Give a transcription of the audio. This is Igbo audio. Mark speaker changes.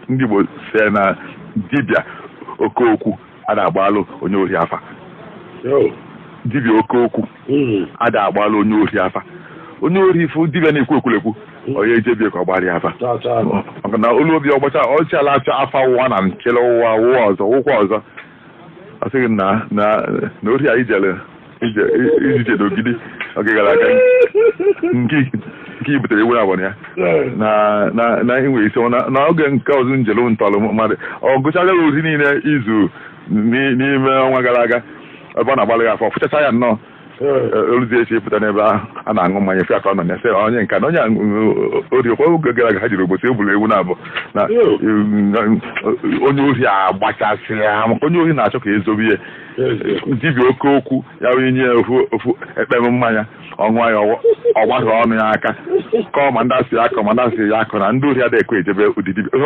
Speaker 1: ndị Igbo si na dibịa okookwu a na-agbalụ onye ori afa. Dibịa okookwu a na-agbalụ onye ori afa. Onye ori ifu dibịa na-ekwu ekwulekwu onye ejebie ka ọ gbara afa maka na olu obi ọgbacha ọchala acha afa ụwa na nkele ụwa ụwa ọzọ ụkwa ọzọ asịghị na ori a ijele ije n'ogidi oge gara aga nke ibutere ewu abụọ ya na inwe isi na oge nke ọzọ njelu ntọlụ mmadụ ọ gụchaga ozi niile izu n'ime ọnwa gara aga ebe ọ na-agbalị afọ fụchacha ya nnọọ oluzi echi pụta n'ebe a na-aṅụ mmanya fe aka ọ nọ na ese onye nka na onye ori okwa oge gara aga ha jiri ogbosi ebulu ewu na-abụ na onye ori agbachasị ya maka onye ori na-achọ ka ezobe ihe dibịa okookwu ya onye nye ofu ekpem mmanya ọṅụa ya ọgbasa ọnụ ya aka ka ọ ma ndị asị ya akọ ma ndị asị ya akọ na ndị ori adịghị ekwe ejebe ụdị dibịa